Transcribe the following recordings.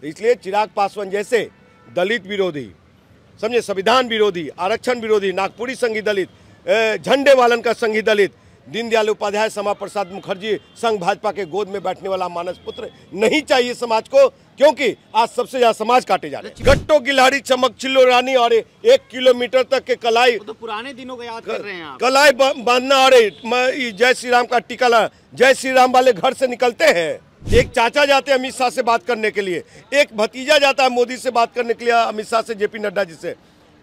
तो इसलिए चिराग पासवान जैसे दलित विरोधी, समझे, संविधान विरोधी, आरक्षण विरोधी, नागपुरी संघी दलित, झंडे वालन का संघी दलित, दीनदयाल उपाध्याय, श्यामा प्रसाद मुखर्जी संघ भाजपा के गोद में बैठने वाला मानस पुत्र नहीं चाहिए समाज को, क्योंकि आज सबसे ज्यादा समाज काटे जा रहे हैं। गट्टो की लाड़ी, चमक चिल्लो रानी, और 1 किलोमीटर तक के कलाई, तो पुराने दिनों को याद कर रहे हैं आप। कलाई बांधना, अरे जय श्री राम का टीका ला, जय श्री राम वाले घर से निकलते हैं। एक चाचा जाते हैं अमित शाह से बात करने के लिए, एक भतीजा जाता है मोदी से बात करने के लिए, अमित शाह से, जेपी नड्डा जी से।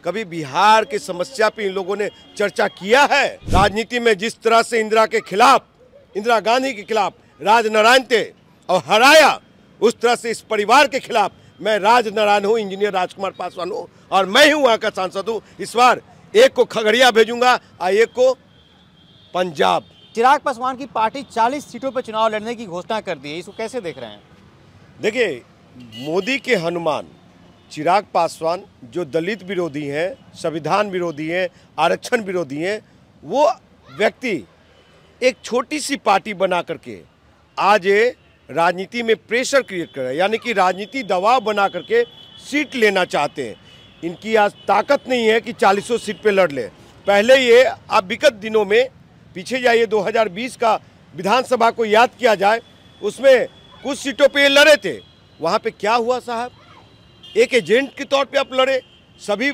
कभी बिहार की समस्या पे इन लोगों ने चर्चा किया है? राजनीति में जिस तरह से इंदिरा के खिलाफ, इंदिरा गांधी के खिलाफ राजनारायण थे और हराया, उस तरह से इस परिवार के खिलाफ मैं राजनारायण हूँ, इंजीनियर राजकुमार पासवान हूँ, और मैं ही वहाँ का सांसद हूँ। इस बार एक को खगड़िया भेजूंगा और एक को पंजाब। चिराग पासवान की पार्टी 40 सीटों पर चुनाव लड़ने की घोषणा कर दी है, इसको कैसे देख रहे हैं? देखिए, मोदी के हनुमान चिराग पासवान जो दलित विरोधी हैं, संविधान विरोधी हैं, आरक्षण विरोधी हैं, वो व्यक्ति एक छोटी सी पार्टी बना करके आज राजनीति में प्रेशर क्रिएट कर रहे हैं, यानी कि राजनीति दबाव बना करके सीट लेना चाहते हैं। इनकी आज ताकत नहीं है कि 40 सीट पे लड़ ले। पहले ये आप विगत दिनों में पीछे जाइए, 2020 का विधानसभा को याद किया जाए, उसमें कुछ सीटों पे ये लड़े थे। वहाँ पे क्या हुआ साहब, एक एजेंट के तौर पे आप लड़े, सभी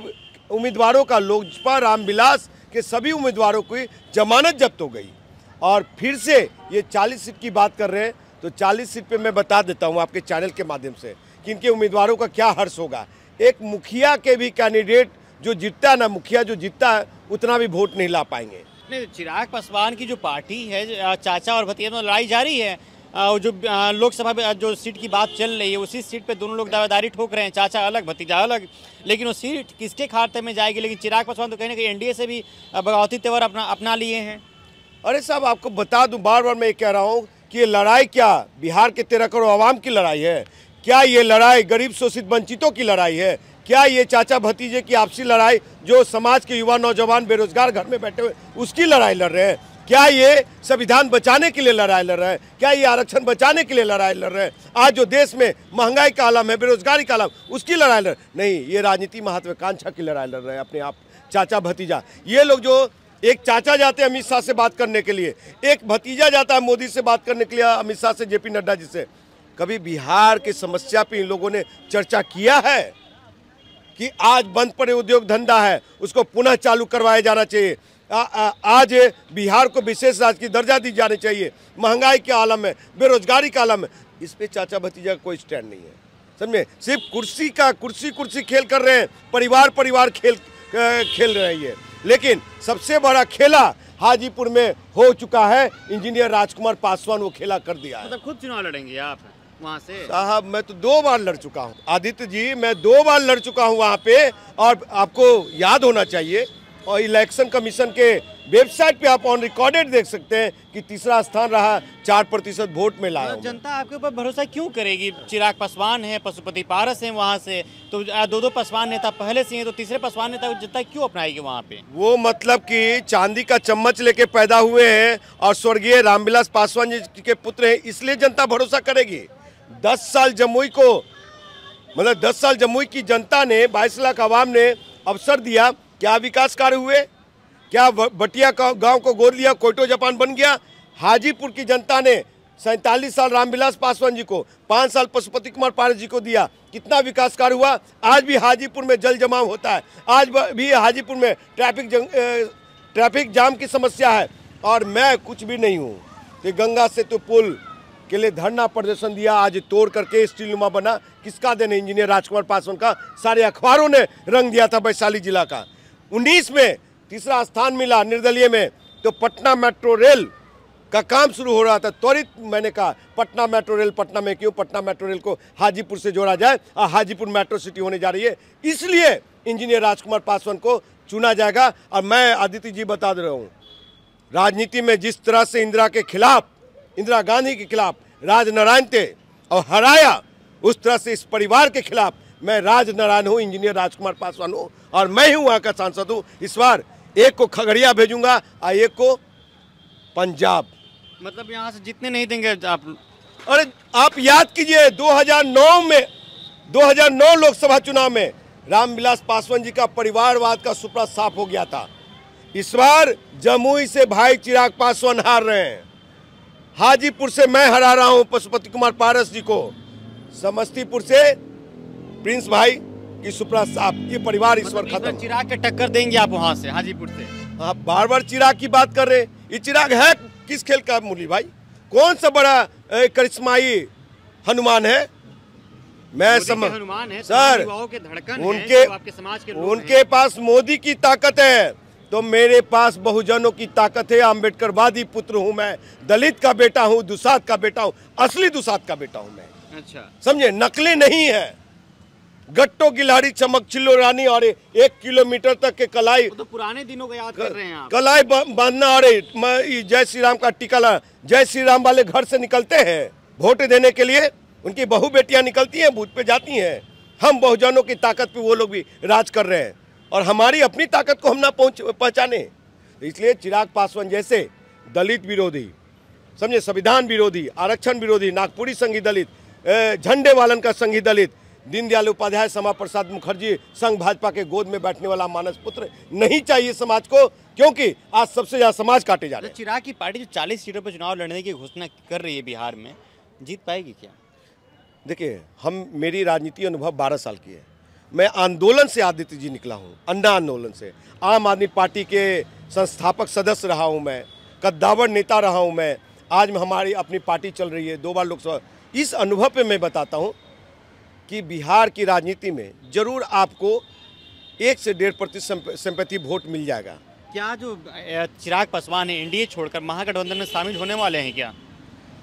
उम्मीदवारों का, लोजपा रामविलास के सभी उम्मीदवारों की जमानत जब्त हो गई, और फिर से ये 40 सीट की बात कर रहे हैं। तो 40 सीट पे मैं बता देता हूँ आपके चैनल के माध्यम से कि इनके उम्मीदवारों का क्या हर्ष होगा। एक मुखिया के भी कैंडिडेट जो जीतता है ना, मुखिया जो जीतता है उतना भी वोट नहीं ला पाएंगे। नहीं, चिराग पासवान की जो पार्टी है, चाचा और भतीजा में लड़ाई जारी है। जो लोकसभा में जो सीट की बात चल रही है, उसी सीट पे दोनों लोग दावेदारी ठोक रहे हैं, चाचा अलग भतीजा अलग। लेकिन वो सीट किसके खाते में जाएगी? लेकिन चिराग पासवान तो कहीं ना कहीं एनडीए से भी बगावती तेवर अपना लिए हैं। अरे साहब, आपको बता दूं, बार बार मैं ये कह रहा हूँ कि ये लड़ाई क्या बिहार के 13 करोड़ आवाम की लड़ाई है? क्या ये लड़ाई गरीब शोषित वंचितों की लड़ाई है? क्या ये चाचा भतीजे की आपसी लड़ाई, जो समाज के युवा नौजवान बेरोजगार घर में बैठे हुए उसकी लड़ाई लड़ रहे हैं? क्या ये संविधान बचाने के लिए लड़ाई लड़ रहे हैं? क्या ये आरक्षण बचाने के लिए लड़ाई लड़ रहे हैं? आज जो देश में महंगाई का आलम है, बेरोजगारी का आलम, उसकी लड़ाई लड़ नहीं, ये राजनीति महत्वाकांक्षा की लड़ाई लड़ रहे हैं अपने आप चाचा भतीजा। ये लोग जो, एक चाचा जाते हैं अमित शाह से बात करने के लिए, एक भतीजा जाता है मोदी से बात करने के लिए, अमित शाह से, जेपी नड्डा जी से। कभी बिहार की समस्या पे इन लोगों ने चर्चा किया है कि आज बंद पड़े उद्योग धंधा है, उसको पुनः चालू करवाया जाना चाहिए। आज बिहार को विशेष राज्य की दर्जा दी जानी चाहिए। महंगाई के आलम में, बेरोजगारी का आलम में, इस पे चाचा भतीजा का कोई स्टैंड नहीं है। समझे, सिर्फ कुर्सी खेल कर रहे हैं, परिवार खेल रही है। लेकिन सबसे बड़ा खेला हाजीपुर में हो चुका है, इंजीनियर राजकुमार पासवान वो खेला कर दिया है। मतलब खुद चुनाव लड़ेंगे आप वहाँ से? साहब, मैं तो 2 बार लड़ चुका हूँ आदित्य जी, मैं 2 बार लड़ चुका हूँ वहाँ पे। और आपको याद होना चाहिए, और इलेक्शन कमीशन के वेबसाइट पे आप ऑन रिकॉर्डेड देख सकते हैं कि तीसरा स्थान रहा, 4% वोट में लाया। जनता आपके ऊपर भरोसा क्यों करेगी? चिराग पासवान है, पशुपति पारस है वहाँ से, तो 2 पासवान नेता पहले से हैं, तो तीसरे पासवान नेता को जनता क्यों अपनाएगी वहाँ पे? वो मतलब कि चांदी का चम्मच लेके पैदा हुए हैं और स्वर्गीय रामविलास पासवान जी के पुत्र हैं, इसलिए जनता भरोसा करेगी। 10 साल जमुई को, मतलब 10 साल जमुई की जनता ने, 22 लाख आवाम ने अवसर दिया। क्या विकास कार्य हुए? क्या बटिया गांव को गोद लिया, कोयटो जापान बन गया? हाजीपुर की जनता ने 47 साल रामविलास पासवान जी को, 5 साल पशुपति कुमार पारस जी को दिया। कितना विकास कार्य हुआ? आज भी हाजीपुर में जल जमाव होता है, आज भी हाजीपुर में ट्रैफिक जाम की समस्या है। और मैं कुछ भी नहीं हूँ कि गंगा सेतु पुल के लिए धरना प्रदर्शन दिया, आज तोड़ करके स्टील नुमा बना। किसका देन? इंजीनियर राजकुमार पासवान का। सारे अखबारों ने रंग दिया था वैशाली जिला का। 19 में तीसरा स्थान मिला निर्दलीय में, तो पटना मेट्रो रेल का काम शुरू हो रहा था। त्वरित मैंने कहा पटना मेट्रो रेल, पटना में क्यों, पटना मेट्रो रेल को हाजीपुर से जोड़ा जाए, और हाजीपुर मेट्रो सिटी होने जा रही है, इसलिए इंजीनियर राजकुमार पासवान को चुना जाएगा। और मैं आदित्य जी बता दे रहा हूँ, राजनीति में जिस तरह से इंदिरा के खिलाफ, इंदिरा गांधी के खिलाफ राजनारायण थे और हराया, उस तरह से इस परिवार के खिलाफ मैं राजनारायण हूँ, इंजीनियर राजकुमार पासवान हूँ, और मैं ही वहाँ का सांसद हूँ। इस बार एक को खगड़िया भेजूंगा और एक को पंजाब। मतलब यहाँ से जितने नहीं देंगे आप? अरे आप याद कीजिए, 2009 लोकसभा चुनाव में रामविलास पासवान जी का परिवारवाद का सुपड़ा साफ हो गया था। इस बार जमुई से भाई चिराग पासवान हार रहे हैं, हाजीपुर से मैं हरा रहा हूं पशुपति कुमार पारस जी को, समस्तीपुर से प्रिंस भाई की सुपड़ा साफ। ये परिवार इस बार खत्म। चिराग के टक्कर देंगे आप वहां से हाजीपुर से? हाँ, बार बार चिराग की बात कर रहे हैं। ये चिराग है किस खेल का मुरली भाई? कौन सा बड़ा करिश्माई हनुमान है? मैं समझ हनुमान है सर, युवाओं के धड़कन उनके है, आपके समाज के लोग उनके पास मोदी की ताकत है, तो मेरे पास बहुजनों की ताकत है। अम्बेडकरवादी पुत्र हूं मैं, दलित का बेटा हूं, दुसाद का बेटा हूं, असली दुसाद का बेटा हूं मैं। अच्छा, समझे, नकली नहीं है। गट्टो गिलाड़ी चमक चिल्लो रानी और 1 किलोमीटर तक के कलाई, तो पुराने दिनों को याद कर रहे हैं आप। कलाई बांधना। अरे जय श्री राम का टीका ला, जय श्री राम वाले घर से निकलते हैं वोट देने के लिए, उनकी बहू बेटियां निकलती हैं, बूथ पे जाती हैं। हम बहुजनों की ताकत पे वो लोग भी राज कर रहे हैं और हमारी अपनी ताकत को हम ना पहचाने। इसलिए चिराग पासवान जैसे दलित विरोधी, समझे, संविधान विरोधी, आरक्षण विरोधी, नागपुरी संघी दलित, झंडे वालन का संघी दलित, दीनदयाल उपाध्याय, श्यामा प्रसाद मुखर्जी संघ भाजपा के गोद में बैठने वाला मानस पुत्र नहीं चाहिए समाज को, क्योंकि आज सबसे ज्यादा समाज काटे जा रहे हैं। चिराग की पार्टी जो 40 सीटों पर चुनाव लड़ने की घोषणा कर रही है बिहार में, जीत पाएगी क्या? देखिए, मेरी राजनीति अनुभव 12 साल की है। मैं आंदोलन से आदित्य जी निकला हूँ, अन्ना आंदोलन से। आम आदमी पार्टी के संस्थापक सदस्य रहा हूँ मैं, कद्दावर नेता रहा हूँ मैं। आज हमारी अपनी पार्टी चल रही है, 2 बार लोकसभा। इस अनुभव पे मैं बताता हूँ कि बिहार की राजनीति में जरूर आपको 1 से 1.5% सिंपैथी वोट मिल जाएगा। क्या जो चिराग पासवान है एनडीए छोड़कर महागठबंधन में शामिल होने वाले हैं क्या?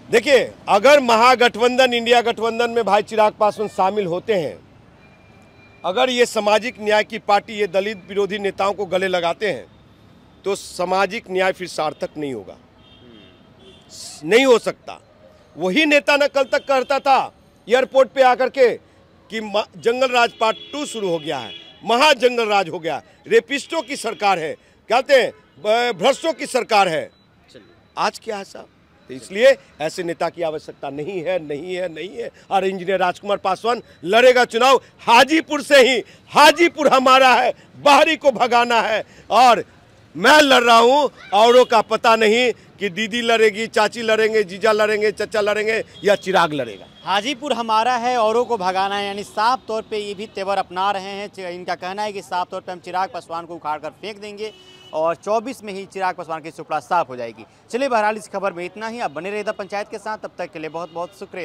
देखिए, अगर महागठबंधन, इंडिया गठबंधन में भाई चिराग पासवान शामिल होते हैं, अगर ये सामाजिक न्याय की पार्टी ये दलित विरोधी नेताओं को गले लगाते हैं, तो सामाजिक न्याय फिर सार्थक नहीं होगा, नहीं हो सकता। वही नेता न कल तक कहता था एयरपोर्ट पे आकर के कि जंगल राज पार्ट 2 शुरू हो गया है, महाजंगल राज हो गया, रेपिस्टों की सरकार है, कहते हैं भ्रष्टों की सरकार है। आज क्या है साहब? तो इसलिए ऐसे नेता की आवश्यकता नहीं है, नहीं है, नहीं है। और इंजीनियर राजकुमार पासवान लड़ेगा चुनाव हाजीपुर से ही। हाजीपुर हमारा है, बाहरी को भगाना है। और मैं लड़ रहा हूं, औरों का पता नहीं कि दीदी लड़ेगी, चाची लड़ेंगे, जीजा लड़ेंगे, चचा लड़ेंगे या चिराग लड़ेगा। हाजीपुर हमारा है, औरों को भगाना है, यानी साफ तौर पे ये भी तेवर अपना रहे हैं। इनका कहना है कि साफ तौर पे हम चिराग पासवान को उखाड़ कर फेंक देंगे और 24 में ही चिराग पासवान की सुपड़ा साफ हो जाएगी। चलिए, बहरहाल इस खबर में इतना ही। अब बने रहिए पंचायत के साथ, तब तक के लिए बहुत बहुत शुक्रिया।